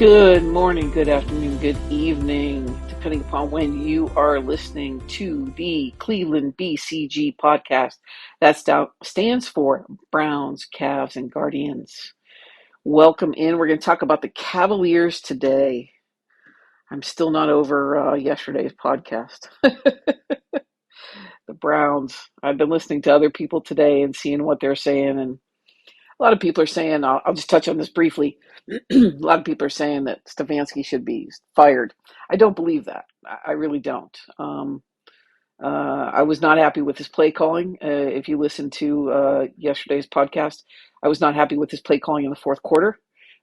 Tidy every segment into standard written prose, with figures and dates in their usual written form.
Good morning, good afternoon, good evening, depending upon when you are listening to the Cleveland BCG podcast. That stands for Browns, Cavs, and Guardians. Welcome in. We're going to talk about the Cavaliers today. I'm still not over yesterday's podcast. The Browns. I've been listening to other people today and seeing what they're saying, and a lot of people are saying, I'll just touch on this briefly. A lot of people are saying that Stefanski should be fired. I don't believe that. I really don't. I was not happy with his play calling. If you listen to yesterday's podcast, I was not happy with his play calling in the fourth quarter.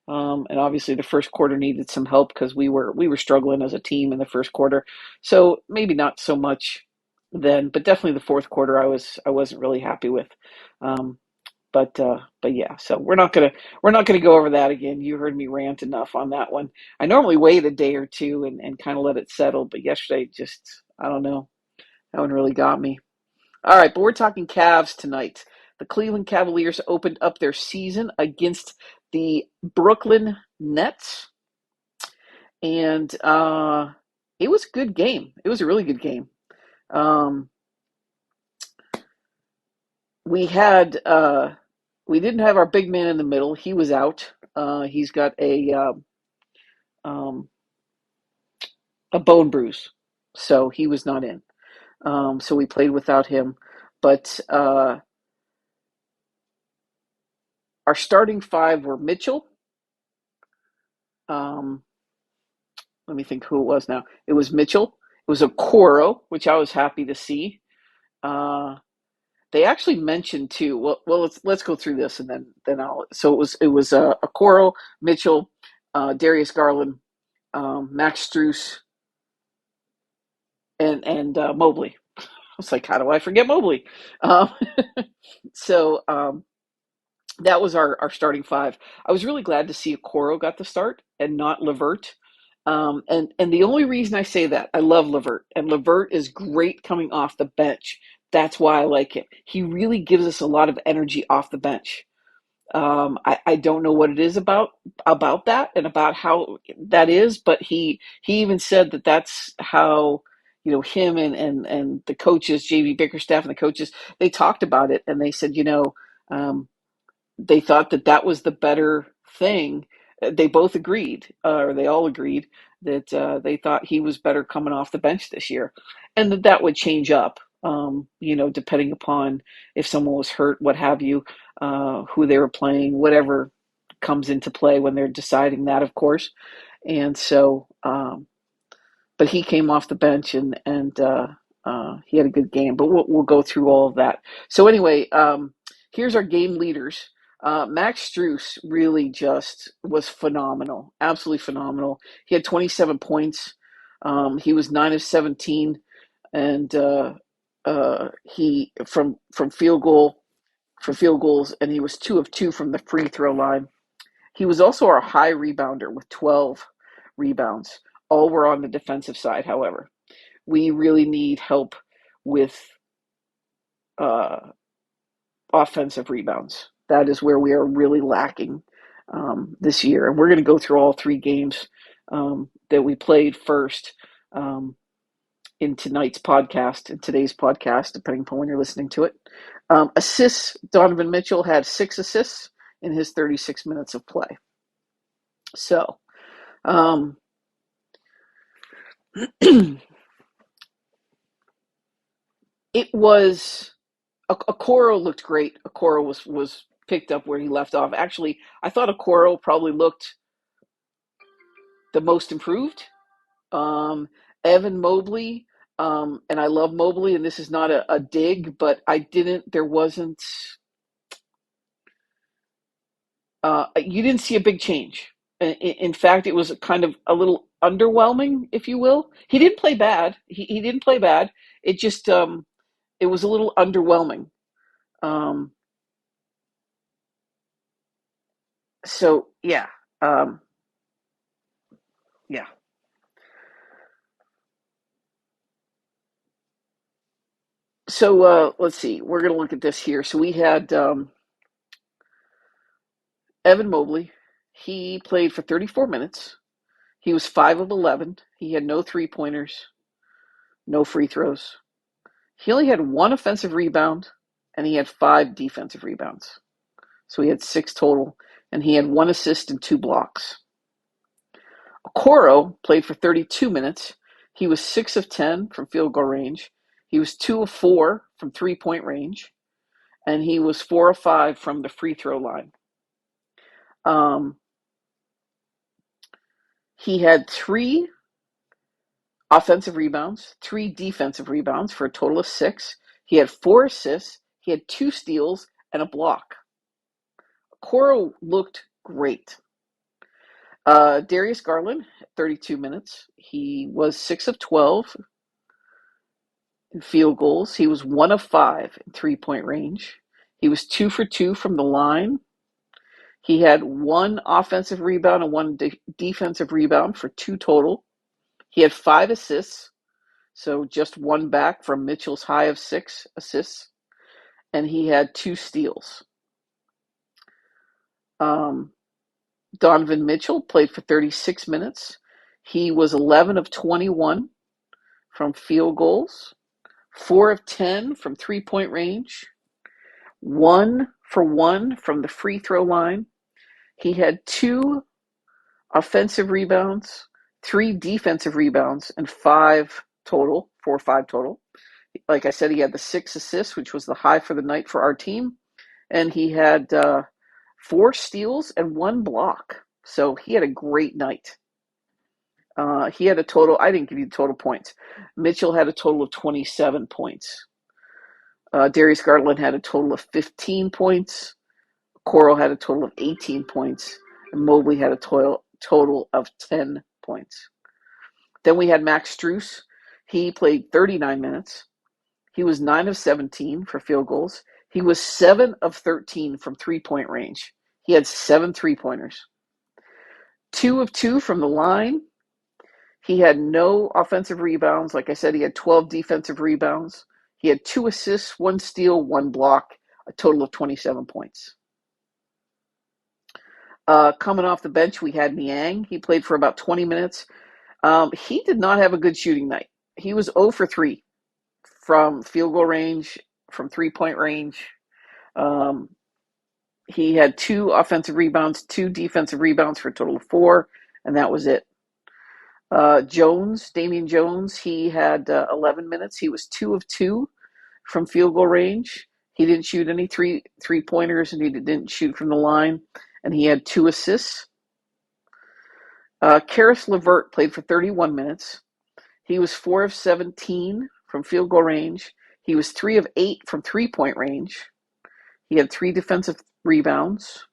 And obviously the first quarter needed some help because we were struggling as a team in the first quarter. So maybe not so much then, but definitely the fourth quarter I wasn't really happy with. But yeah, so we're not gonna go over that again. You heard me rant enough on that one. I normally wait a day or two and kind of let it settle, but yesterday just I don't know. That one really got me. All right, but we're talking Cavs tonight. The Cleveland Cavaliers opened up their season against the Brooklyn Nets, and it was a good game. It was a really good game. Um, we had we didn't have our big man in the middle. He was out. He's got um, a bone bruise, so he was not in. So we played without him. But our starting five were Mitchell. Um, Let me think who it was now. It was Mitchell. It was Okoro, which I was happy to see. Uh, they actually mentioned too. Well, let's go through this and then I'll. So it was Okoro, Mitchell, Darius Garland, Max Strus, and Mobley. I was like, how do I forget Mobley? Um, so that was our starting five. I was really glad to see Okoro got the start and not Levert. And the only reason I say that, I love Levert, and Levert is great coming off the bench. That's why I like him. He really gives us a lot of energy off the bench. I don't know what it is about that and about how that is, but he even said that that's how him and the coaches, JV Bickerstaff and the coaches, they talked about it and they said um, they thought that that was the better thing. They both agreed, or they all agreed that they thought he was better coming off the bench this year, and that would change up, depending upon if someone was hurt, what have you, who they were playing, whatever comes into play when they're deciding that, of course. And so, but he came off the bench and he had a good game. But we'll go through all of that. So anyway, here's our game leaders. Max Strus really just was phenomenal, absolutely phenomenal. He had 27 points. He was 9 of 17, and he from field goals, and he was 2 of 2 from the free throw line. He was also our high rebounder with 12 rebounds. All were on the defensive side, however. We really need help with uh, offensive rebounds. That is where we are really lacking this year. And we're going to go through all 3 games that we played first in today's podcast, depending upon when you're listening to it. Assists, Donovan Mitchell had 6 assists in his 36 minutes of play. So, it was Okoro looked great. Okoro was picked up where he left off. Actually, I thought Okoro probably looked the most improved. Um, Evan Mobley, and I love Mobley, and this is not a dig, but there wasn't, you didn't see a big change. In fact, it was kind of a little underwhelming, if you will. He didn't play bad. He didn't play bad. It just, it was a little underwhelming. Um, so yeah, um, yeah. So let's see. We're going to look at this here. So we had Evan Mobley. He played for 34 minutes. He was 5 of 11. He had no three-pointers, no free throws. He only had one offensive rebound, and he had 5 defensive rebounds. So he had 6 total, and he had 1 assist and 2 blocks. Okoro played for 32 minutes. He was 6 of 10 from field goal range. He was 2 of 4 from three-point range, and he was 4 of 5 from the free throw line. He had 3 offensive rebounds, 3 defensive rebounds for a total of 6. He had 4 assists. He had 2 steals and a block. Okoro looked great. Darius Garland, 32 minutes. He was 6 of 12 in field goals. He was 1 of 5 in three-point range. He was 2 for 2 from the line. He had 1 offensive rebound and 1 defensive rebound for 2 total. He had 5 assists, so just 1 back from Mitchell's high of 6 assists. And he had 2 steals. Donovan Mitchell played for 36 minutes. He was 11 of 21 from field goals, 4 of 10 from three-point range, 1 for 1 from the free throw line. He had 2 offensive rebounds, 3 defensive rebounds, and 5 total, 4 or 5 total. Like I said, he had the 6 assists, which was the high for the night for our team. And he had 4 steals and 1 block. So he had a great night. He had a total, I didn't give you the total points. Mitchell had a total of 27 points. Darius Garland had a total of 15 points. Okoro had a total of 18 points. And Mobley had a total of 10 points. Then we had Max Strus. He played 39 minutes. He was 9 of 17 for field goals. He was 7 of 13 from three-point range. He had 7 three-pointers. 2 of 2 from the line. He had no offensive rebounds. Like I said, he had 12 defensive rebounds. He had 2 assists, 1 steal, 1 block, a total of 27 points. Coming off the bench, we had Niang. He played for about 20 minutes. He did not have a good shooting night. He was 0 for 3 from field goal range, from three-point range. He had 2 offensive rebounds, 2 defensive rebounds for a total of 4, and that was it. Damian Jones, he had 11 minutes. He was 2 of 2 from field goal range. He didn't shoot any three-pointers, and he didn't shoot from the line, and he had 2 assists. Karis LeVert played for 31 minutes. He was 4 of 17 from field goal range. He was 3 of 8 from three-point range. He had 3 defensive rebounds.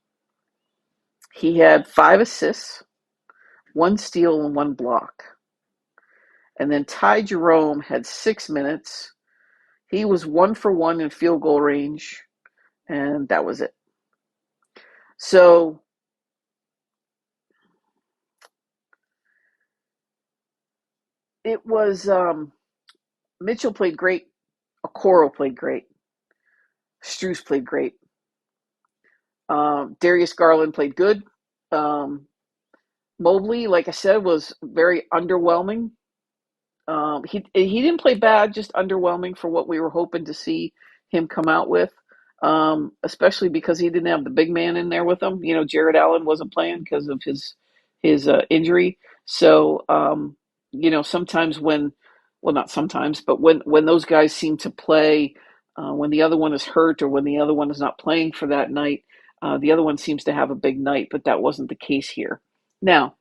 He had 5 assists, 1 steal, and 1 block. And then Ty Jerome had 6 minutes. He was 1 for 1 in field goal range, and that was it. So it was Mitchell played great. Okoro played great. Strus played great. Darius Garland played good. Mobley, like I said, was very underwhelming. He didn't play bad, just underwhelming for what we were hoping to see him come out with. Especially because he didn't have the big man in there with him. You know, Jared Allen wasn't playing because of his injury. So sometimes not sometimes, but when those guys seem to play, when the other one is hurt or when the other one is not playing for that night, the other one seems to have a big night, but that wasn't the case here. Now,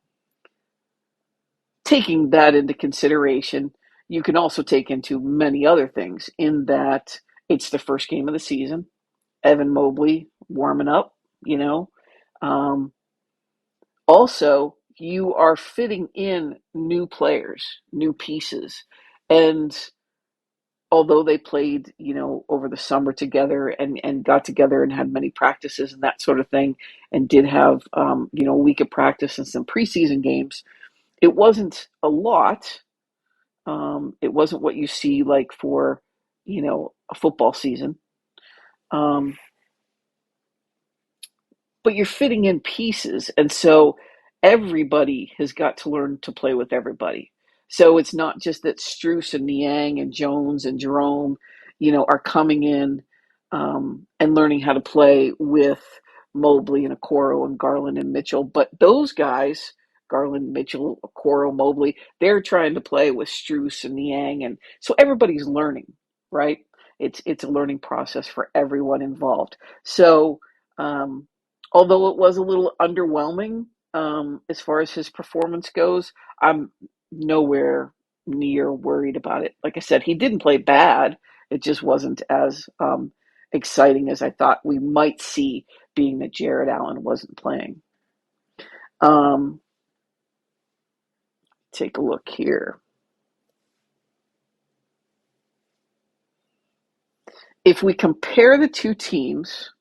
taking that into consideration, you can also take into many other things in that it's the first game of the season. Evan Mobley warming up, you know. Also, you are fitting in new players, new pieces. And although they played, over the summer together and got together and had many practices and that sort of thing, and did have, a week of practice and some preseason games, it wasn't a lot. It wasn't what you see like for, a football season. But you're fitting in pieces. And so everybody has got to learn to play with everybody. So it's not just that Struess and Niang and Jones and Jerome, are coming in and learning how to play with Mobley and Okoro and Garland and Mitchell, but those guys, Garland, Mitchell, Okoro, Mobley, they're trying to play with Struess and Niang, and so everybody's learning, right? It's a learning process for everyone involved. So um, although it was a little underwhelming as far as his performance goes, I'm nowhere near worried about it. Like I said, he didn't play bad. It just wasn't as exciting as I thought we might see, being that Jared Allen wasn't playing. Um, take a look here. If we compare the two teams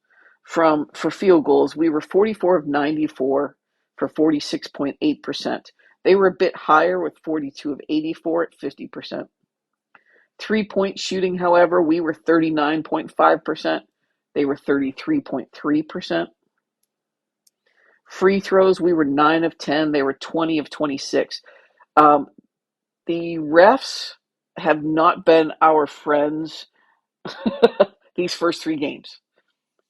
for field goals, we were 44 of 94 for 46.8%. They were a bit higher with 42 of 84 at 50%. 3-point shooting, however, we were 39.5%. They were 33.3%. Free throws, we were 9 of 10. They were 20 of 26. Um, the refs have not been our friends these first three games.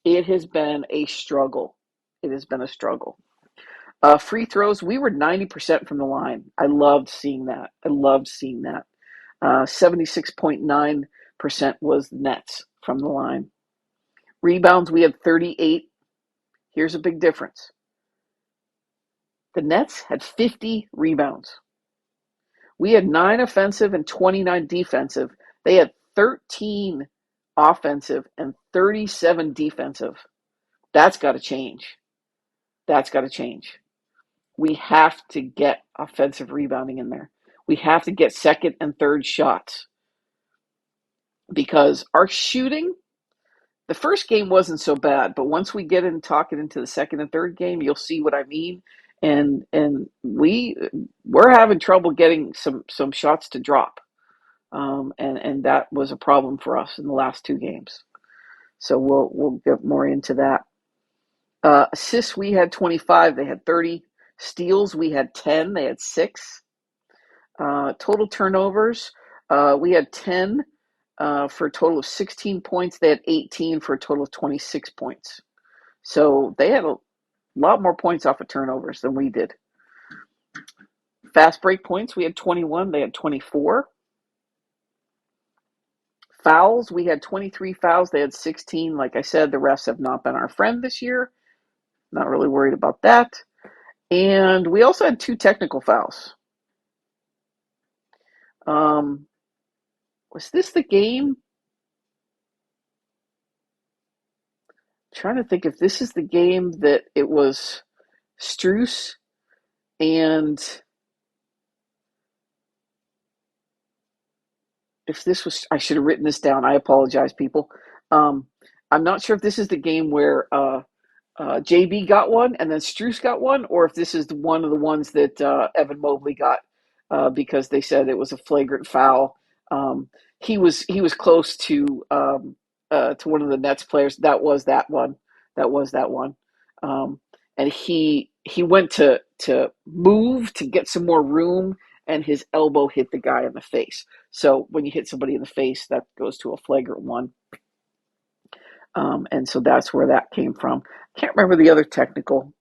It has been a struggle. It has been a struggle. Free throws, we were 90% from the line. I loved seeing that. 76.9% was the Nets from the line. Rebounds, we had 38. Here's a big difference. The Nets had 50 rebounds. We had 9 offensive and 29 defensive. They had 13 offensive and 37 defensive. That's got to change. That's got to change. We have to get offensive rebounding in there. We have to get second and third shots, because our shooting, the first game wasn't so bad, but once we get in talking into the second and third game, you'll see what I mean. And we're having trouble getting some shots to drop, and that was a problem for us in the last two games. So we'll get more into that. Assists, we had 25, they had 30. Steals, we had 10, they had 6. Total turnovers, we had 10 for a total of 16 points. They had 18 for a total of 26 points. So they had a lot more points off of turnovers than we did. Fast break points, we had 21, they had 24. Fouls, we had 23 fouls, they had 16. Like I said, the refs have not been our friend this year. Not really worried about that. And we also had 2 technical fouls. Was this the game? I'm trying to think if this is the game that it was Struess and if this was, I should have written this down. I apologize, people. I'm not sure if this is the game where JB got one and then Struess got one, or if this is one of the ones that Evan Mobley got because they said it was a flagrant foul. He was close to one of the Nets players. That was that one. That was that one. And he went to move to get some more room, and his elbow hit the guy in the face. So when you hit somebody in the face, that goes to a flagrant one. And so that's where that came from. Can't remember the other technical.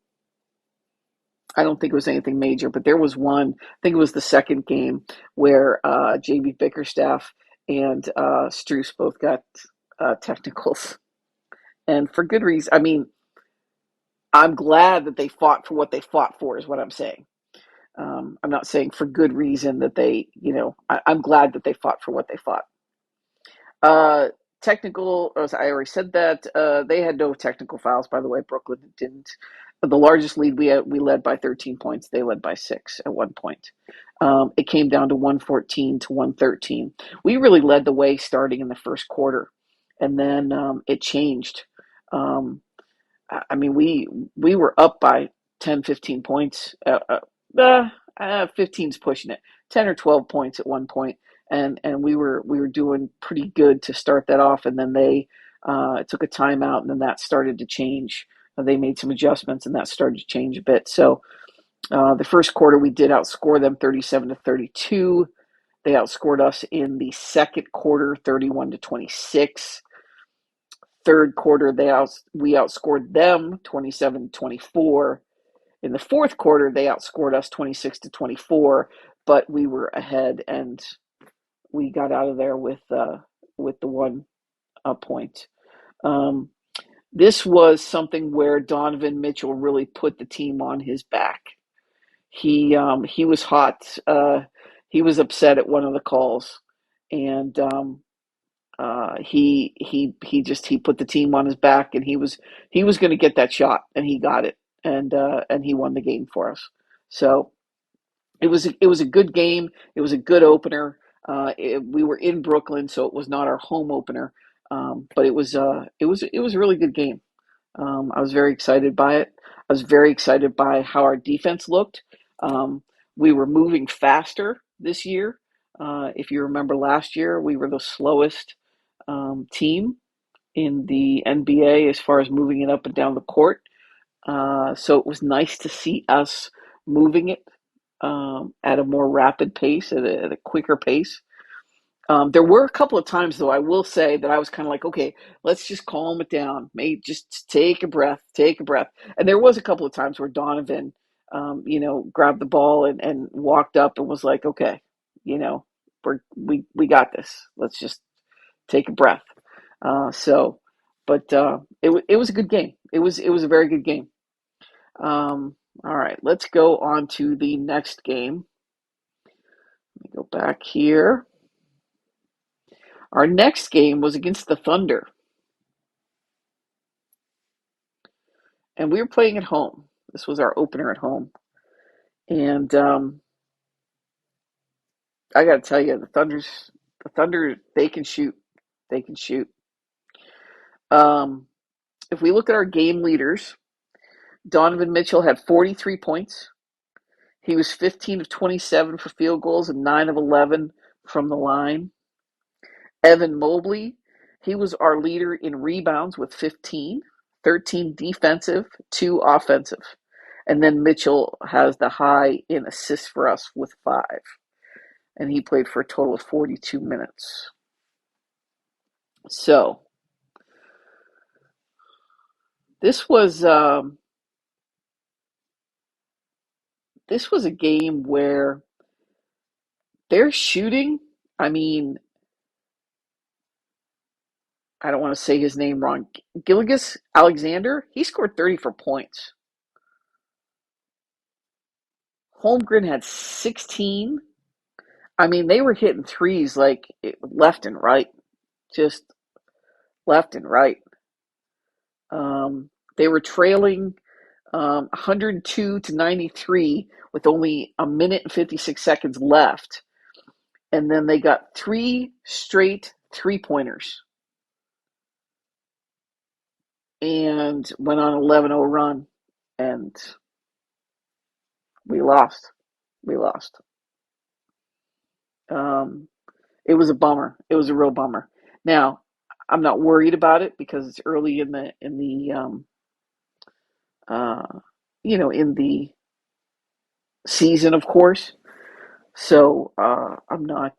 I don't think it was anything major, but there was one. I think it was the second game where JB Bickerstaff and Struess both got technicals, and for good reason. I mean, I'm glad that they fought for what they fought for, is what I'm saying. I'm not saying for good reason that I'm glad that they fought for what they fought. Technical, as I already said that, they had no technical fouls, by the way. Brooklyn didn't. The largest lead we led by 13 points. They led by 6 at one point. It came down to 114 to 113. We really led the way starting in the first quarter, and then it changed. I mean, we were up by 10, 15 points. 15's pushing it. 10 or 12 points at one point, and we were doing pretty good to start that off, and then they took a timeout, and then that started to change. They made some adjustments, and that started to change a bit. So The first quarter, we did outscore them 37-32. They outscored us in the second quarter, 31-26. Third quarter, we outscored them 27-24. In the fourth quarter, they outscored us 26-24, but we were ahead and we got out of there with the one point. Um, this was something where Donovan Mitchell really put the team on his back. He was hot. He was upset at one of the calls, and he put the team on his back, and he was going to get that shot, and he got it, and he won the game for us. So it was a good game. It was a good opener. We were in Brooklyn, so it was not our home opener, but it was a really good game. I was very excited by it. I was very excited by how our defense looked. Um, we were moving faster this year. If you remember last year, we were the slowest team in the NBA as far as moving it up and down the court. So it was nice to see us moving it at a more rapid pace, at a quicker pace. There were a couple of times, though, I will say that I was kind of like, okay, let's just calm it down. Maybe just take a breath, take a breath. And there was a couple of times where Donovan, grabbed the ball and walked up and was like, okay, you know, we got this. Let's just take a breath. So, but it was a good game. It was a very good game. All right, let's go on to the next game. Let me go back here. Our next game was against the Thunder, and we were playing at home. This was our opener at home, and I got to tell you, the Thunder, they can shoot. They can shoot. Um, if we look at our game leaders, Donovan Mitchell had 43 points. He was 15 of 27 for field goals and 9 of 11 from the line. Evan Mobley, he was our leader in rebounds with 15, 13 defensive, 2 offensive. And then Mitchell has the high in assists for us with 5. And he played for a total of 42 minutes. So this was a game where they're shooting. I mean, I don't want to say his name wrong. Gilgeous Alexander, he scored 34 points. Holmgren had 16. I mean, they were hitting threes like left and right, just left and right. They were trailing 102-93 with only a minute and 56 seconds left. And then they got 3 straight three-pointers and went on an 11-0 run. And we lost. We lost. Um, it was a bummer. It was a real bummer. Now, I'm not worried about it because it's early uh, in the season, of course. So I'm not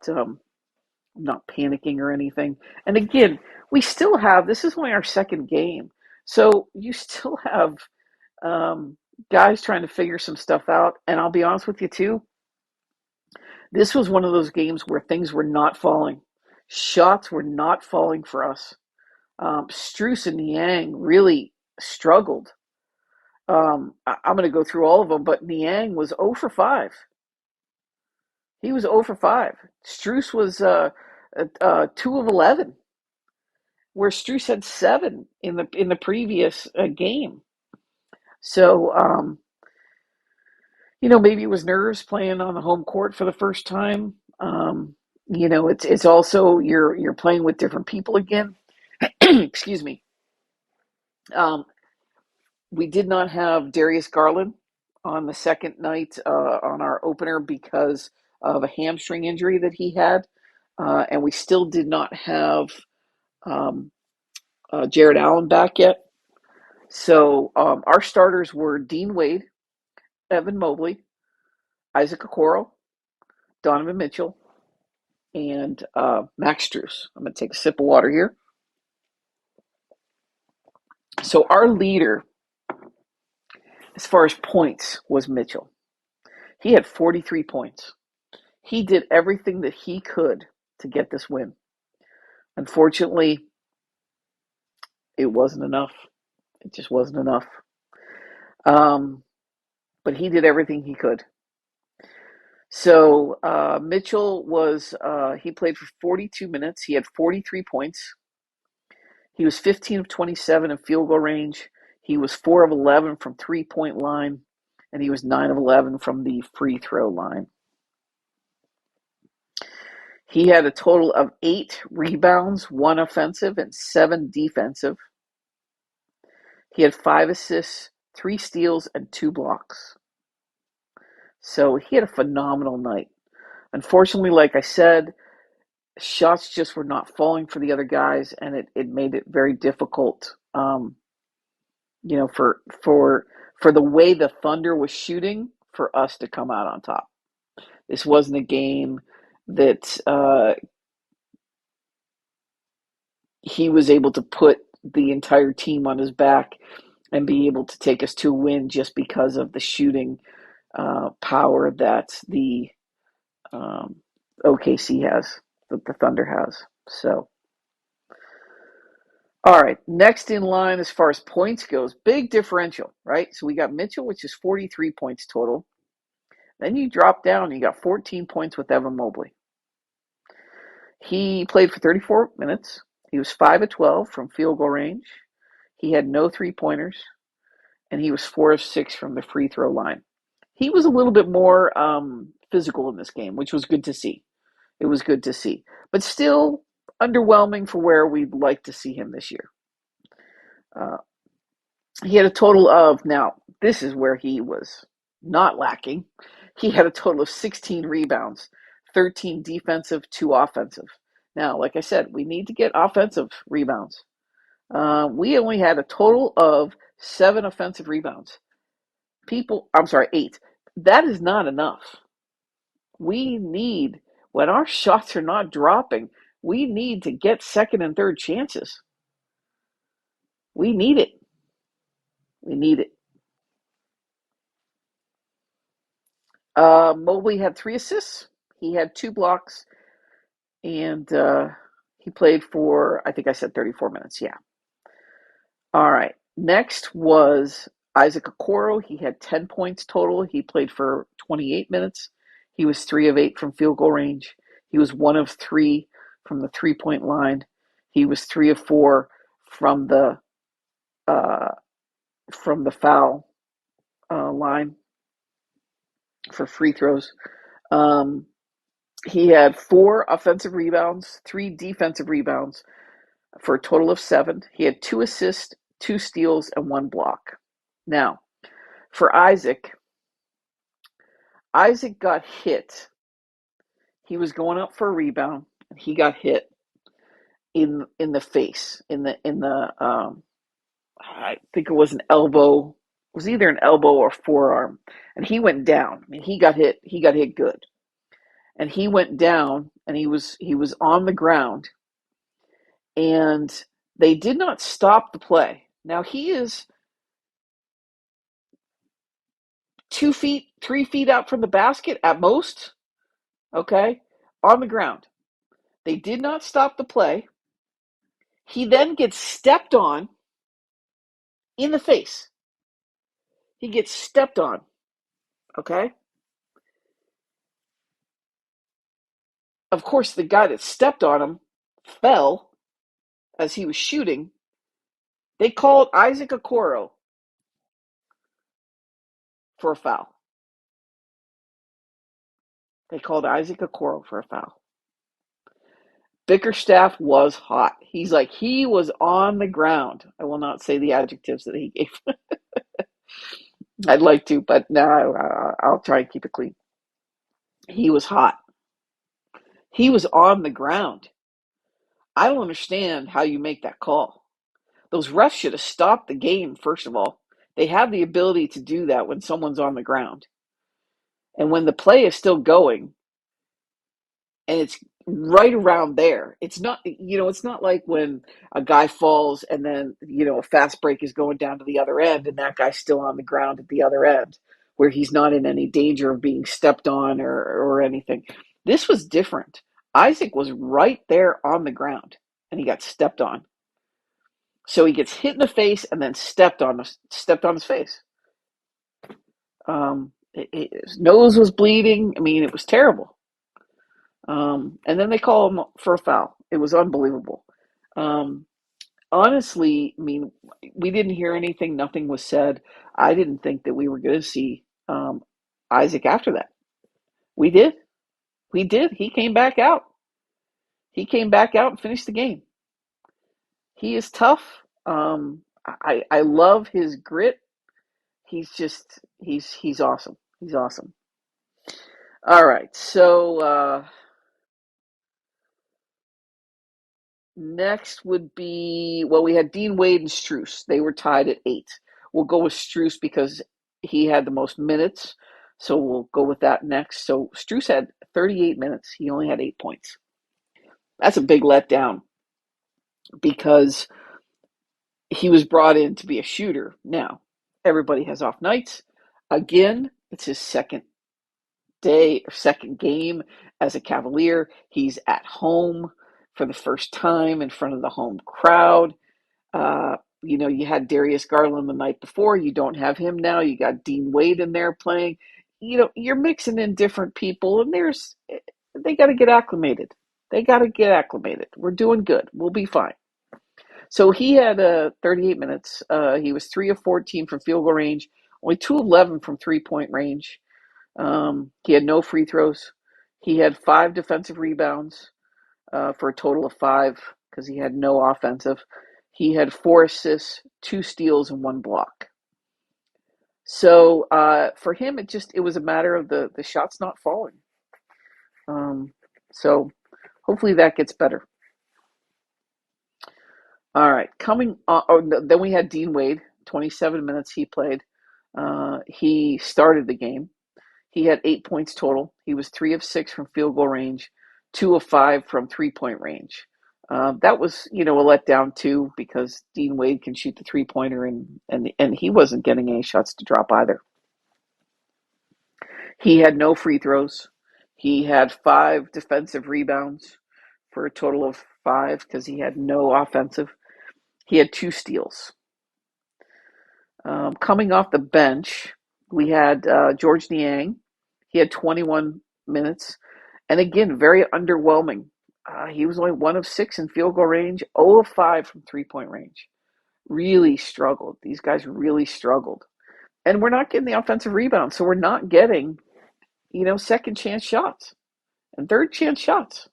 panicking or anything. And again, we still have this is only our second game, so you still have um, guys trying to figure some stuff out. And I'll be honest with you too, this was one of those games where things were not falling, shots were not falling for us. Struess and Niang really struggled. I'm going to go through all of them, but Niang was 0 for 5. He was 0 for 5. Struess was 2 of 11, where Struess had 7 in the previous game. So maybe it was nerves playing on the home court for the first time. It's also you're playing with different people again. Excuse me. Um, we did not have Darius Garland on the second night on our opener because of a hamstring injury that he had, and we still did not have um, Jared Allen back yet. So our starters were Dean Wade, Evan Mobley, Isaac Okoro, Donovan Mitchell, and Max Strus. I'm going to take a sip of water here. So our leader, as far as points, was Mitchell. He had 43 points. He did everything that he could to get this win. Unfortunately, it wasn't enough. It just wasn't enough. But he did everything he could. So Mitchell he played for 42 minutes. He had 43 points. He was 15 of 27 in field goal range. He was 4 of 11 from 3-point line, and he was 9 of 11 from the free throw line. He had a total of 8 rebounds, 1 offensive and 7 defensive. He had 5 assists, 3 steals, and 2 blocks. So he had a phenomenal night. Unfortunately, like I said, shots just were not falling for the other guys, and it made it very difficult, for the way the Thunder was shooting, for us to come out on top. This wasn't a game that he was able to put the entire team on his back and be able to take us to a win just because of the shooting power that the OKC has, that the Thunder has. So, all right, next in line as far as points goes, big differential, right? So we got Mitchell, which is 43 points total. Then you drop down, you got 14 points with Evan Mobley. He played for 34 minutes. He was 5 of 12 from field goal range. He had no three-pointers, and he was 4 of 6 from the free throw line. He was a little bit more physical in this game, which was good to see. It was good to see. But still underwhelming for where we'd like to see him this year. He had a total of, now, this is where he was not lacking. He had a total of 16 rebounds, 13 defensive, 2 offensive. Now, like I said, we need to get offensive rebounds. We only had a total of 7 offensive rebounds. 8. That is not enough. We need, when our shots are not dropping, we need to get second and third chances. We need it. We need it. Mobley had 3 assists. He had 2 blocks, and he played for, I think I said 34 minutes. Yeah. All right. Next was Isaac Okoro. He had 10 points total. He played for 28 minutes. He was 3 of 8 from field goal range. He was 1 of 3 from the 3-point line. He was 3 of 4 from the foul line for free throws. He had 4 offensive rebounds, 3 defensive rebounds for a total of 7. He had 2 assists, 2 steals, and 1 block. Now, for Isaac got hit. He was going up for a rebound, and he got hit in the face, in the I think it was an elbow. It was either an elbow or forearm, and he went down. I mean, he got hit. He got hit good, and he went down, and he was on the ground, and they did not stop the play. Now he is 2 feet, 3 feet out from the basket at most. Okay, on the ground. They did not stop the play. He then gets stepped on in the face. He gets stepped on. Okay. Of course, the guy that stepped on him fell as he was shooting. They called Isaac Okoro for a foul. They called Isaac Okoro for a foul. Bickerstaff was hot. He was on the ground. I will not say the adjectives that he gave. I'd like to, but no, I'll try and keep it clean. He was hot. He was on the ground. I don't understand how you make that call. Those refs should have stopped the game, first of all. They have the ability to do that when someone's on the ground. And when the play is still going and it's right around there, it's not, it's not like when a guy falls and then, a fast break is going down to the other end and that guy's still on the ground at the other end where he's not in any danger of being stepped on or anything. This was different. Isaac was right there on the ground and he got stepped on. So he gets hit in the face and then stepped on his face. His nose was bleeding. I mean, it was terrible. And then they call him for a foul. It was unbelievable. Um, Honestly, I mean, we didn't hear anything. Nothing was said. I didn't think that we were going to see Isaac after that. We did. We did. He came back out. He came back out and finished the game. He is tough. I love his grit. He's awesome. He's awesome. All right. So next would be, well, we had Dean Wade and Struess. They were tied at 8. We'll go with Struess because he had the most minutes. So we'll go with that next. So Struess had 38 minutes. He only had 8 points. That's a big letdown because he was brought in to be a shooter. Now, everybody has off nights. Again, it's his second game as a Cavalier. He's at home for the first time in front of the home crowd. You had Darius Garland the night before. You don't have him now. You got Dean Wade in there playing. You're mixing in different people, and they got to get acclimated. They got to get acclimated. We're doing good. We'll be fine. So he had 38 minutes. He was 3 of 14 from field goal range, only 2 of 11 from 3-point range. He had no free throws. He had 5 defensive rebounds for a total of 5 because he had no offensive. He had 4 assists, 2 steals, and 1 block. So for him, it was a matter of the shots not falling. So hopefully that gets better. All right, then we had Dean Wade, 27 minutes he played. He started the game. He had 8 points total. He was 3 of 6 from field goal range, 2 of 5 from 3-point range. That was, a letdown too, because Dean Wade can shoot the 3-pointer and he wasn't getting any shots to drop either. He had no free throws. He had 5 defensive rebounds for a total of 5 because he had no offensive. He had 2 steals. Coming off the bench, we had George Niang. He had 21 minutes. And again, very underwhelming. He was only 1 of 6 in field goal range, 0 of 5 from 3-point range. Really struggled. These guys really struggled. And we're not getting the offensive rebound, so we're not getting, second chance shots and third chance shots.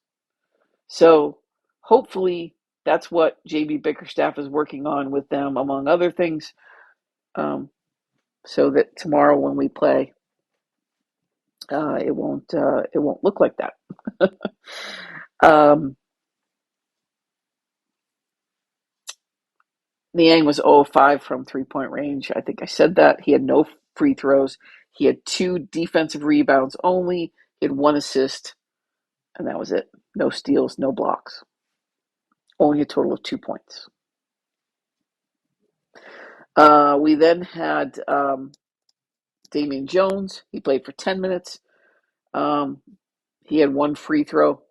So hopefully that's what JB Bickerstaff is working on with them, among other things, so that tomorrow when we play, it won't look like that. Niang was 0 of 5 from 3-point range. I think I said that. He had no free throws. He had 2 defensive rebounds only. He had 1 assist, and that was it. No steals, no blocks. Only a total of 2 points. We then had Damian Jones. He played for 10 minutes. He had 1 free throw.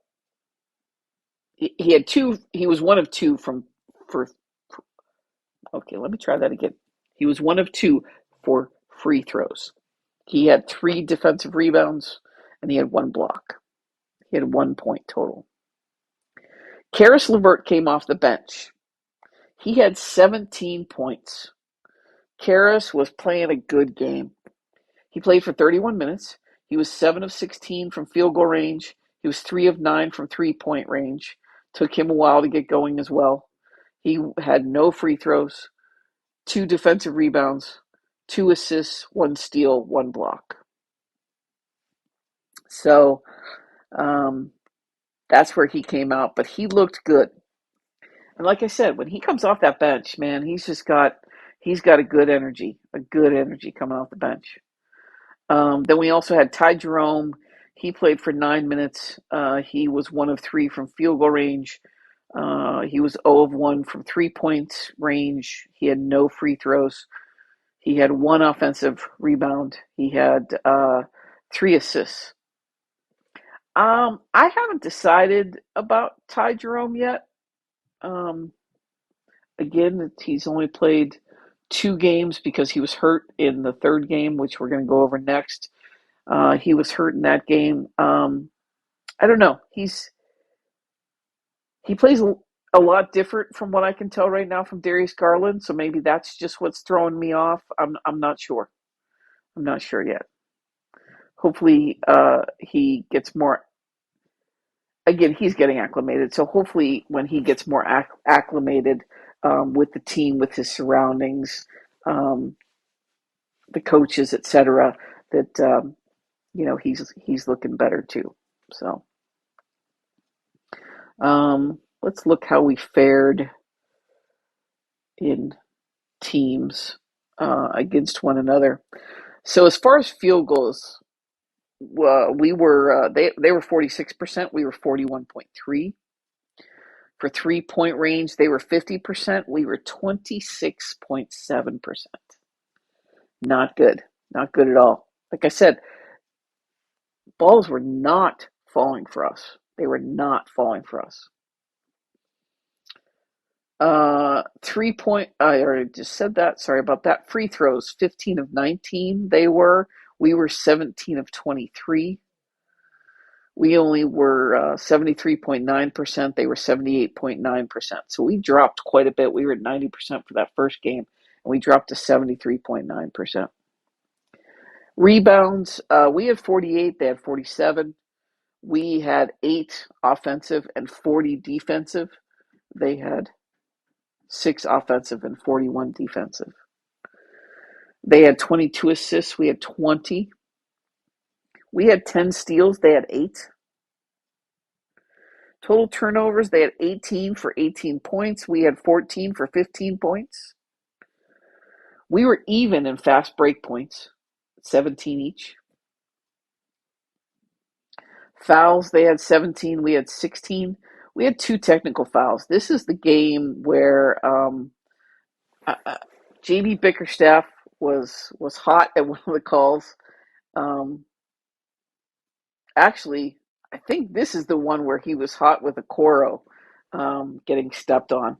He had 2. He was 1 of 2 for. Okay, let me try that again. He was 1 of 2 for free throws. He had 3 defensive rebounds, and he had 1 block. He had 1 point total. Caris LeVert came off the bench. He had 17 points. Caris was playing a good game. He played for 31 minutes. He was 7 of 16 from field goal range. He was 3 of 9 from 3-point range. Took him a while to get going as well. He had no free throws, 2 defensive rebounds, 2 assists, 1 steal, 1 block. So that's where he came out, but he looked good. And like I said, when he comes off that bench, man, he's He's got a good energy coming off the bench. Then we also had Ty Jerome. He played for 9 minutes. He was 1 of 3 from field goal range. He was 0 of 1 from 3 points range. He had no free throws. He had 1 offensive rebound. He had 3 assists. I haven't decided about Ty Jerome yet. Um, Again, he's only played 2 games because he was hurt in the third game, which we're going to go over next. He was hurt in that game. I don't know. He plays a lot different from what I can tell right now from Darius Garland. So maybe that's just what's throwing me off. I'm not sure. I'm not sure yet. Hopefully, he gets more. Again, he's getting acclimated. So hopefully, when he gets more acclimated with the team, with his surroundings, um, the coaches, etc., that he's looking better too. So let's look how we fared in teams against one another. So as far as field goals, we were they were 46%. We were 41.3. For 3 point range, they were 50%. We were 26.7%. Not good. Not good at all. Like I said, balls were not falling for us. They were not falling for us. 3 point, I already just said that. Sorry about that. Free throws, 15 of 19 they were. We were 17 of 23. We only were 73.9%. They were 78.9%. So we dropped quite a bit. We were at 90% for that first game, and we dropped to 73.9%. Rebounds, we had 48. They had 47. We had 8 offensive and 40 defensive. They had 6 offensive and 41 defensive. They had 22 assists. We had 20. We had 10 steals. They had 8. Total turnovers, they had 18 for 18 points. We had 14 for 15 points. We were even in fast break points, 17 each. Fouls, they had 17. We had 16. We had 2 technical fouls. This is the game where JB Bickerstaff was hot at one of the calls. Um, Actually, I think this is the one where he was hot with a Coro getting stepped on.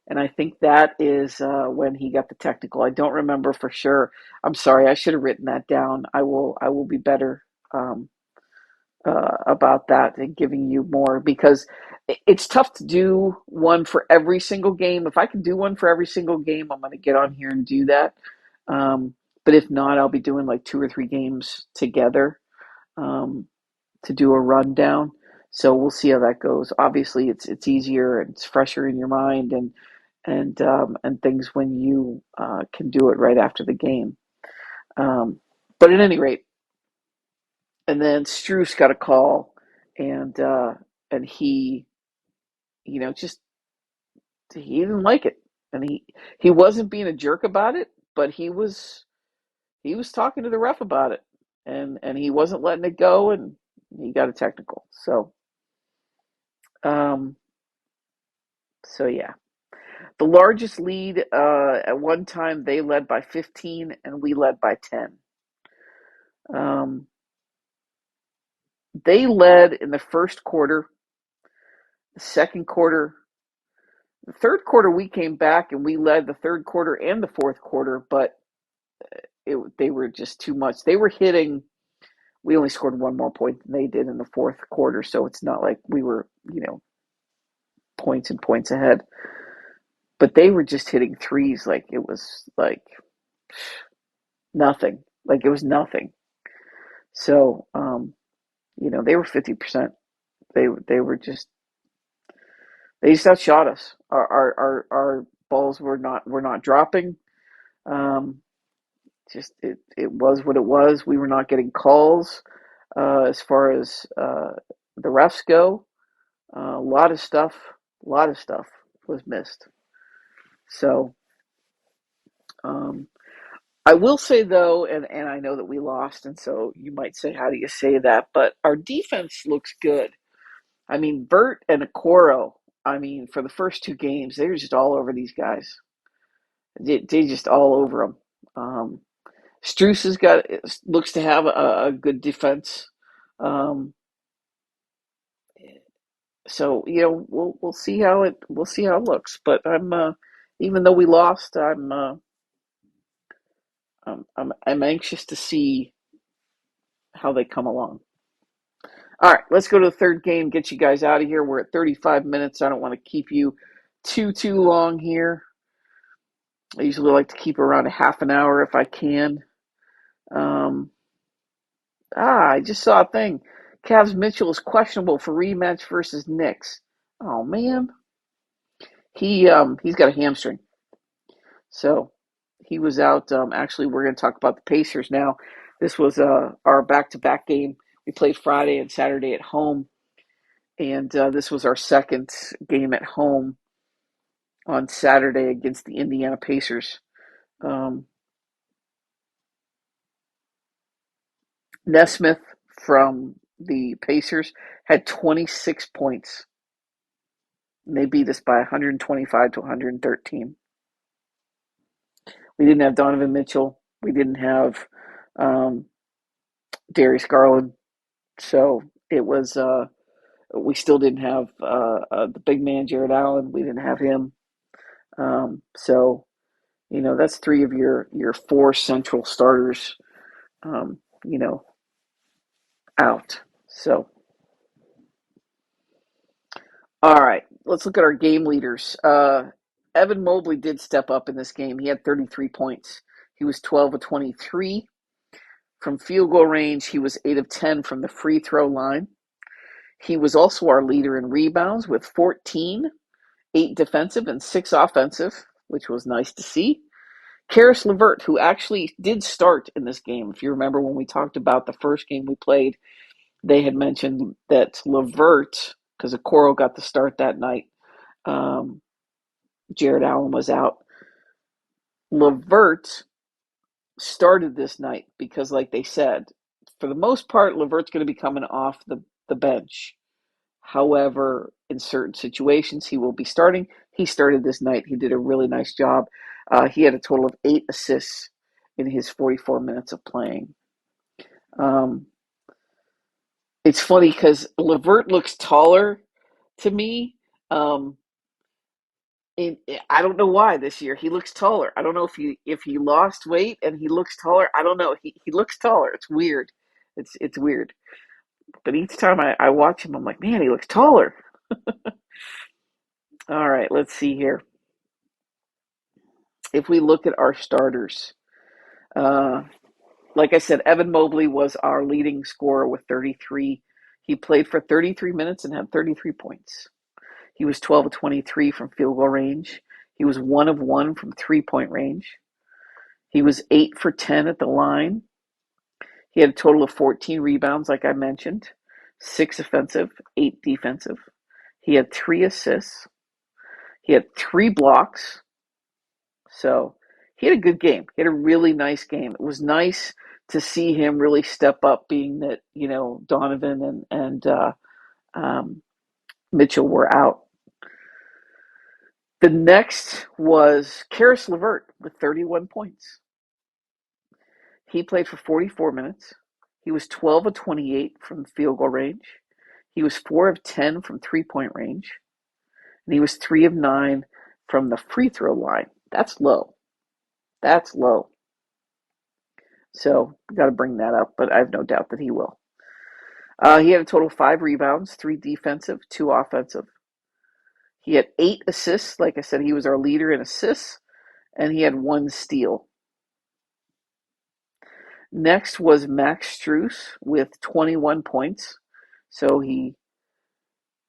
And I think that is when he got the technical. I don't remember for sure. I'm sorry. I should have written that down. I will be better um, about that and giving you more because it's tough to do one for every single game. If I can do one for every single game, I'm going to get on here and do that. Um, but if not, I'll be doing like 2 or 3 games together. To do a rundown. So we'll see how that goes. Obviously, it's easier and it's fresher in your mind and things when you can do it right after the game. But at any rate, and then Struess got a call, and he, just he didn't like it, and he wasn't being a jerk about it, but he was talking to the ref about it, and he wasn't letting it go, and he got a technical. Um, so yeah. The largest lead at one time, they led by 15 and we led by 10. Um, they led in the first quarter, the second quarter, the third quarter. We came back and we led the third quarter and the fourth quarter, but they were just too much. They were hitting. We only scored 1 more point than they did in the fourth quarter, so it's not like we were, points and points ahead. But they were just hitting threes like it was like nothing. Like it was nothing. So, they were 50%. They just outshot us. Our balls were not dropping. Um, just it was what it was. We were not getting calls as far as the refs go. A lot of stuff was missed. So Um, I will say though, and I know that we lost, and so you might say, how do you say that? But our defense looks good. I mean, Bert and Okoro, I mean, for the first two games, they were just all over these guys. They just all over them. Struess has got looks to have a good defense. Um, so we'll see how it looks. But I'm even though we lost, I'm anxious to see how they come along. All right, let's go to the third game. Get you guys out of here. We're at 35 minutes. I don't want to keep you too long here. I usually like to keep around a half an hour if I can. Um, I just saw a thing. Cavs Mitchell is questionable for rematch versus Knicks. Oh man, he's got a hamstring, so he was out. Actually, we're going to talk about the Pacers now. This was our back-to-back game. We played Friday and Saturday at home, and this was our second game at home on Saturday against the Indiana Pacers. Um, Nesmith from the Pacers had 26 points. And they beat us by 125 to 113. We didn't have Donovan Mitchell. We didn't have um, Darius Garland. So it was. We still didn't have the big man Jared Allen. We didn't have him. So that's three of your four central starters. Um, you know out. So all right, let's look at our game leaders. Evan Mobley did step up in this game. He had 33 points. He was 12 of 23 from field goal range. He was 8 of 10 from the free throw line. He was also our leader in rebounds with 14, 8 defensive and 6 offensive, which was nice to see. Karis LeVert, who actually did start in this game. If you remember when we talked about the first game we played, they had mentioned that LeVert, because Okoro got the start that night, um, Jared Allen was out. LeVert started this night because, like they said, for the most part, LeVert's going to be coming off the bench. However, in certain situations, he will be starting. He started this night. He did a really nice job. He had a total of 8 assists in his 44 minutes of playing. Um, it's funny because LeVert looks taller to me. Um, I don't know why this year he looks taller. I don't know if he lost weight and he looks taller. I don't know. He looks taller. It's weird. It's weird. But each time I watch him, I'm like, man, he looks taller. All right, let's see here. If we look at our starters, uh, like I said, Evan Mobley was our leading scorer with 33. He played for 33 minutes and had 33 points. He was 12 of 23 from field goal range. He was 1 of 1 from 3-point range. He was 8 for 10 at the line. He had a total of 14 rebounds, like I mentioned, 6 offensive, 8 defensive. He had 3 assists. He had 3 blocks. So he had a good game. He had a really nice game. It was nice to see him really step up, being that Donovan and um, Mitchell were out. The next was Karis LeVert with 31 points. He played for 44 minutes. He was 12 of 28 from field goal range. He was 4 of 10 from 3-point range. And he was 3 of 9 from the free throw line. That's low. That's low. So we got to bring that up, but I have no doubt that he will. He had a total of 5 rebounds, 3 defensive, 2 offensive. He had 8 assists. Like I said, he was our leader in assists, and he had 1 steal. Next was Max Strus with 21 points. So he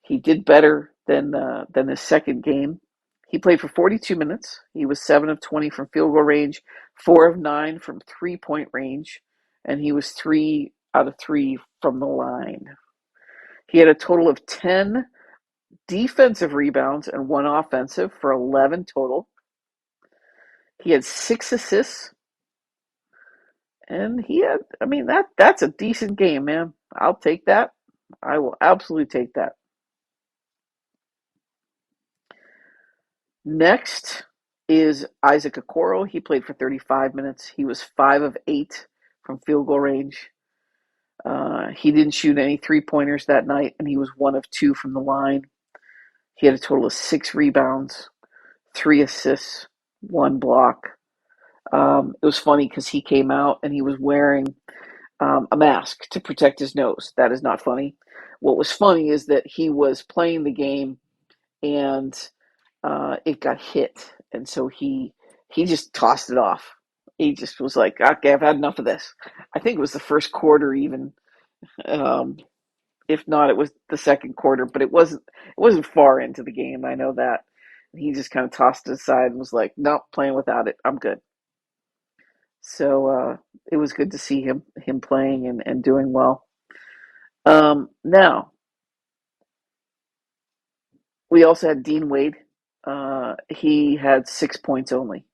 did better than the second game. He played for 42 minutes. He was 7 of 20 from field goal range, 4 of 9 from 3-point range, and he was 3 out of 3 from the line. He had a total of 10 defensive rebounds and 1 offensive for 11 total. He had 6 assists, and he had. I mean that's a decent game, man. I'll take that. I will absolutely take that. Next is Isaac Okoro. He played for 35 minutes. He was 5 of 8 from field goal range. He didn't shoot any 3 pointers that night, and he was 1 of 2 from the line. He had a total of 6 rebounds, 3 assists, 1 block. It was funny because he came out and he was wearing a mask to protect his nose. That is not funny. What was funny is that he was playing the game and it got hit, and so he just tossed it off. He just was like, "Okay, I've had enough of this." I think it was the first quarter, even. Um, if not, it was the second quarter, but it wasn't far into the game. I know that. And he just kind of tossed it aside and was like, "Nope, playing without it. I'm good." So it was good to see him playing and doing well. Now we also had Dean Wade. He had 6 points only.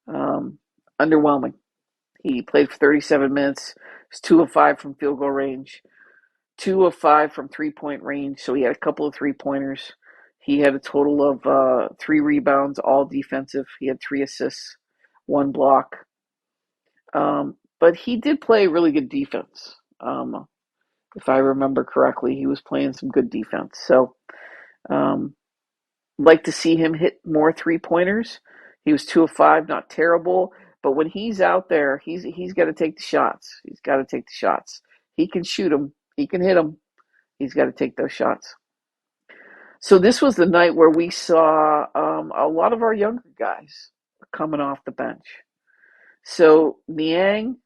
Um, Underwhelming. He played for 37 minutes. Was 2 of 5 from field goal range, 2 of 5 from 3 point range. So he had a couple of 3 pointers. He had a total of 3 rebounds, all defensive. He had 3 assists, 1 block. But he did play really good defense. If I remember correctly, he was playing some good defense. So um, like to see him hit more 3 pointers. He was 2 of 5, not terrible, but when he's out there, he's got to take the shots. He's got to take the shots. He can shoot them. He can hit them. He's got to take those shots. So this was the night where we saw a lot of our younger guys coming off the bench. So Niang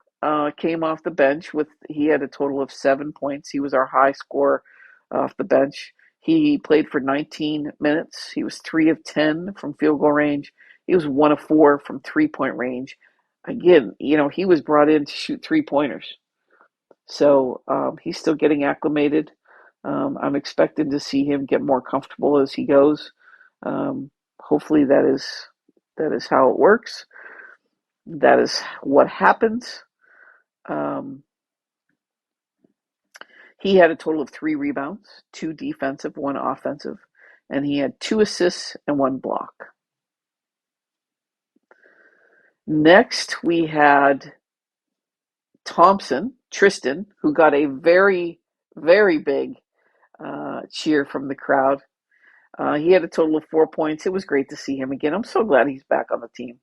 came off the bench with he had a total of 7 points. He was our high scorer off the bench. He played for 19 minutes. He was 3 of 10 from field goal range. He was 1 of 4 from 3 point range. Again, he was brought in to shoot 3 pointers. So he's still getting acclimated. I'm expecting to see him get more comfortable as he goes. Hopefully that is how it works. That is what happens. Um, he had a total of 3 rebounds, 2 defensive, 1 offensive, and he had 2 assists and 1 block. Next, we had Tristan, who got a very, very big cheer from the crowd. He had a total of 4 points. It was great to see him again. I'm so glad he's back on the team.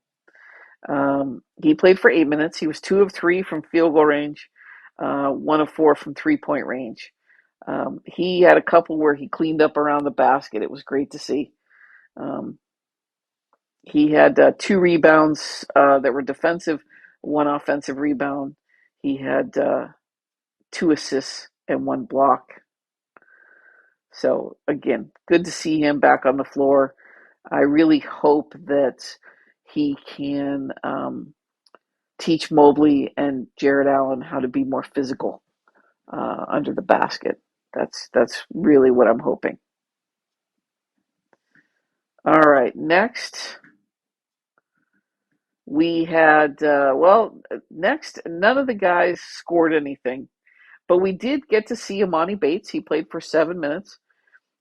He played for 8 minutes. He was 2 of 3 from field goal range, 1 of 4 from 3 point range. He had a couple where he cleaned up around the basket. It was great to see. Um, he had 2 rebounds that were defensive, 1 offensive rebound. He had 2 assists and 1 block. So again, good to see him back on the floor. I really hope that he can teach Mobley and Jared Allen how to be more physical under the basket. That's really what I'm hoping. All right, next we had next none of the guys scored anything, but we did get to see Amani Bates. He played for 7 minutes.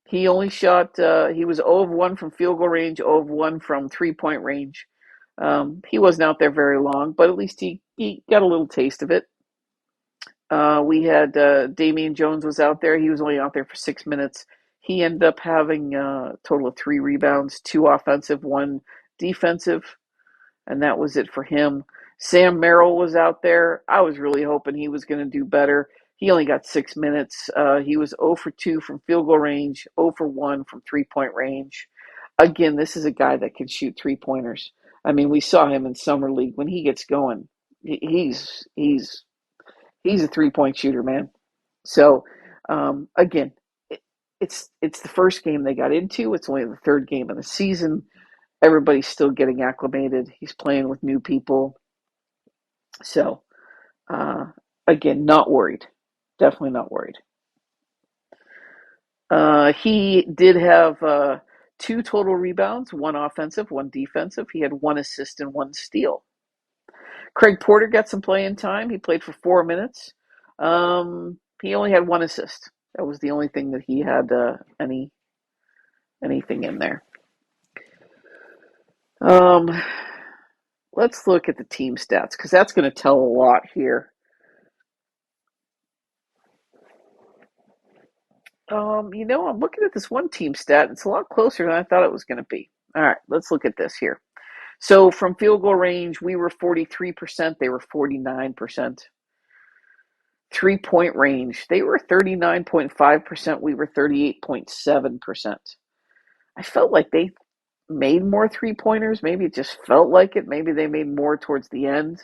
He only shot. He was 0 of 1 from field goal range, 0 of 1 from 3 point range. He wasn't out there very long, but at least he got a little taste of it. We had Damian Jones was out there. He was only out there for 6 minutes. He ended up having a total of 3 rebounds, 2 offensive, 1 defensive, and that was it for him. Sam Merrill was out there. I was really hoping he was going to do better. He only got 6 minutes. He was 0 for 2 from field goal range, 0 for 1 from 3 point range. Again, this is a guy that can shoot 3 pointers. I mean, we saw him in summer league. When he gets going, he's a 3 point shooter, man. So again, it's the first game they got into. It's only the third game of the season. Everybody's still getting acclimated. He's playing with new people. So uh, again, not worried. Definitely not worried. He did have 2 total rebounds, 1 offensive, 1 defensive. He had 1 assist and 1 steal. Craig Porter got some playing time. He played for 4 minutes. He only had 1 assist. That was the only thing that he had anything in there. Let's look at the team stats because that's going to tell a lot here. I'm looking at this one team stat. It's a lot closer than I thought it was going to be. All right, let's look at this here. So from field goal range, we were 43%. They were 49%. 3-point range, they were 39.5%. We were 38.7%. I felt like they made more 3-pointers. Maybe it just felt like it. Maybe they made more towards the end.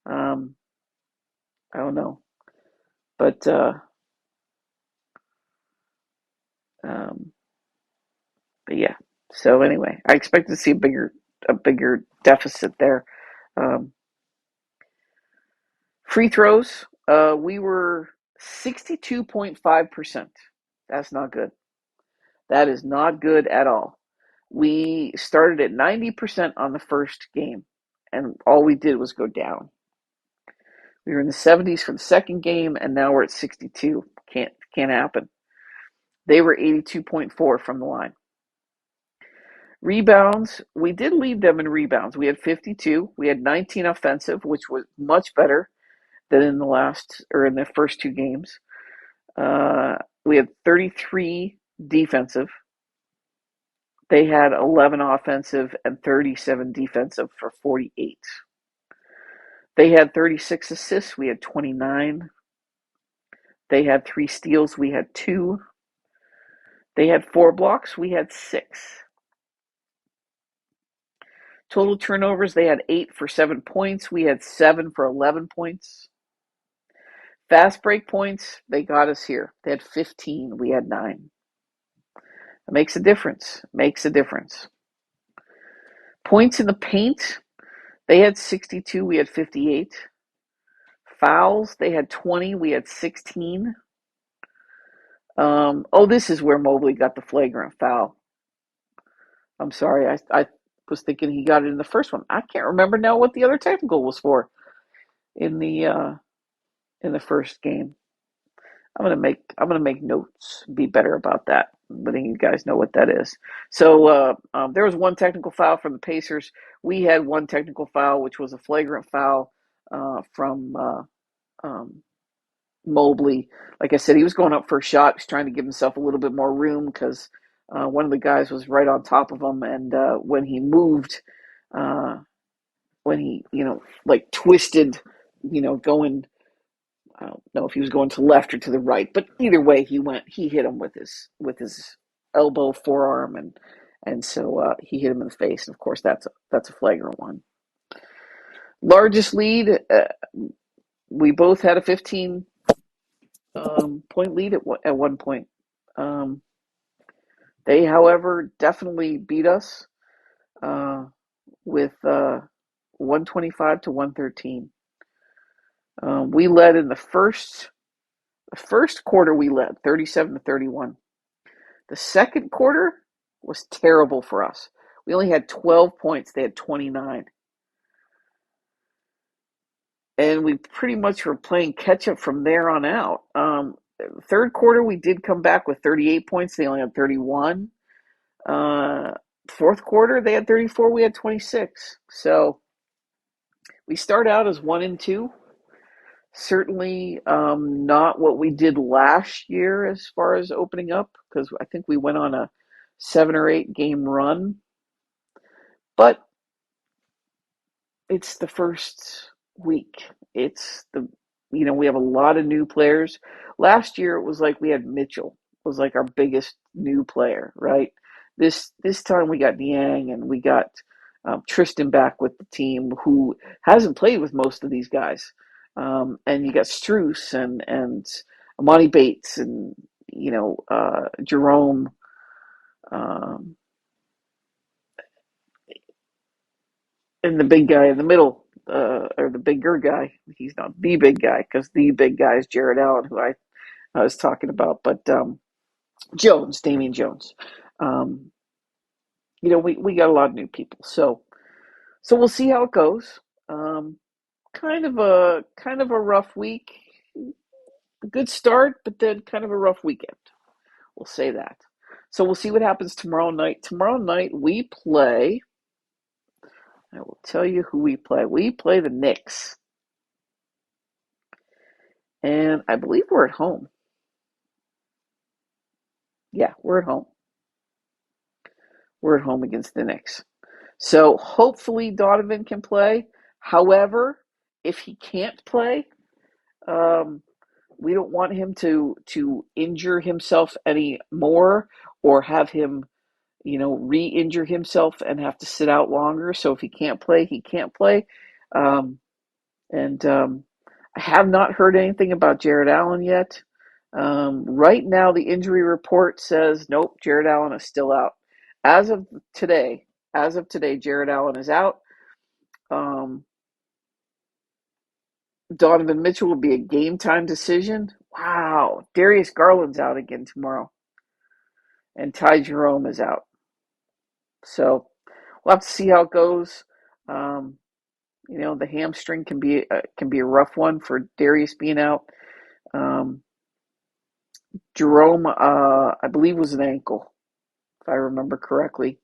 I don't know. But yeah. So anyway, I expect to see a bigger deficit there. Free throws, we were 62.5%. That's not good. That is not good at all. We started at 90% on the first game, and all we did was go down. We were in the 70s for the second game, and now we're at 62. Can't happen. They were 82.4 from the line. Rebounds, we did lead them in rebounds. We had 52. We had 19 offensive, which was much better than in the first 2 games. We had 33 defensive. They had 11 offensive and 37 defensive for 48. They had 36 assists. We had 29. They had 3 steals. We had 2. They had 4 blocks. We had 6. Total turnovers, they had 8 for 7 points. We had 7 for 11 points. Fast break points, they got us here. They had 15. We had 9. It makes a difference. Points in the paint, they had 62. We had 58. Fouls, they had 20. We had 16. This is where Mobley got the flagrant foul. I'm sorry. I was thinking he got it in the first one. I can't remember now what the other technical was for in the first game. I'm gonna make notes. Be better about that. Letting you guys know what that is. So there was 1 technical foul from the Pacers. We had 1 technical foul, which was a flagrant foul from Mobley. Like I said, he was going up for a shot. He's trying to give himself a little bit more room because one of the guys was right on top of him, and when he moved, when he twisted, going. I don't know if he was going to the left or to the right, but either way he hit him with his elbow, forearm, and so he hit him in the face. And of course, that's a flagrant one. Largest lead, we both had a 15 point lead at one point. They, however, definitely beat us with 125 to 113. We led in the first quarter. We led 37 to 31. The second quarter was terrible for us. We only had 12 points. They had 29. And we pretty much were playing catch up from there on out. Third quarter, we did come back with 38 points. They only had 31. Fourth quarter, they had 34. We had 26. So we start out as 1-2. Certainly not what we did last year as far as opening up, because I think we went on a 7 or 8 game run. But it's the first week. We have a lot of new players. Last year it was like we had Mitchell was like our biggest new player, right? This time we got Niang and we got Tristan back with the team, who hasn't played with most of these guys. And you got Strus and Amani Bates and Jerome. And the big guy in the middle, or the bigger guy. He's not the big guy, because the big guy is Jared Allen, who I was talking about. But Damian Jones. we got a lot of new people. So we'll see how it goes. Um, kind of a rough week. A good start, but then kind of a rough weekend. We'll say that. So we'll see what happens tomorrow night. Tomorrow night we play. I will tell you who we play. We play the Knicks. And I believe we're at home. Yeah, we're at home. We're at home against the Knicks. So hopefully Donovan can play. However, if he can't play, um, we don't want him to injure himself any more or have him, re-injure himself and have to sit out longer. So if he can't play, he can't play. And I have not heard anything about Jared Allen yet. Right now, the injury report says nope, Jared Allen is still out. As of today, Jared Allen is out. Um, Donovan Mitchell will be a game time decision. Wow, Darius Garland's out again tomorrow, and Ty Jerome is out. So we'll have to see how it goes. Um, the hamstring can be a rough one for Darius being out. Um, Jerome, I believe, was an ankle, if I remember correctly,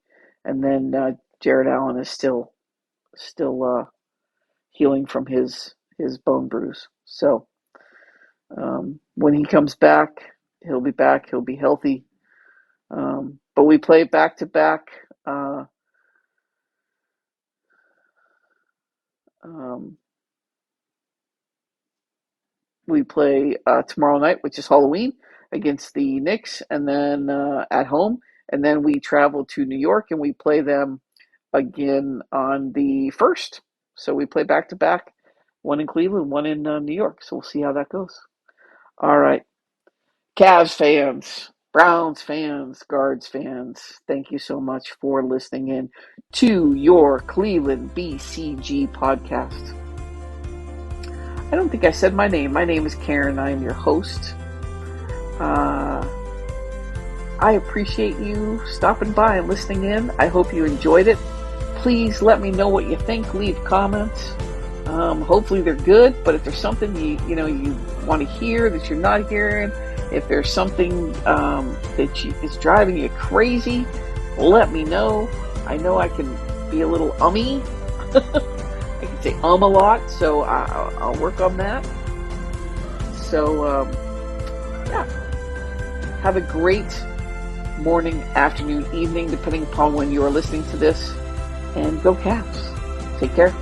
and then Jared Allen is still healing from his bone bruise. So when he comes back, he'll be back. He'll be healthy. But we play back to back. We play tomorrow night, which is Halloween, against the Knicks, and then at home, and then we travel to New York and we play them again on the 1st. So we play back to back, one in Cleveland, one in New York. So we'll see how that goes. All right. Cavs fans, Browns fans, Guards fans, thank you so much for listening in to your Cleveland BCG podcast. I don't think I said my name. My name is Karen. I am your host. I appreciate you stopping by and listening in. I hope you enjoyed it. Please let me know what you think. Leave comments. Hopefully they're good, but if there's something you want to hear that you're not hearing, if there's something is driving you crazy, let me know. I know I can be a little ummy. I can say a lot, so I'll work on that. So, yeah. Have a great morning, afternoon, evening, depending upon when you are listening to this. And go Cavs. Take care.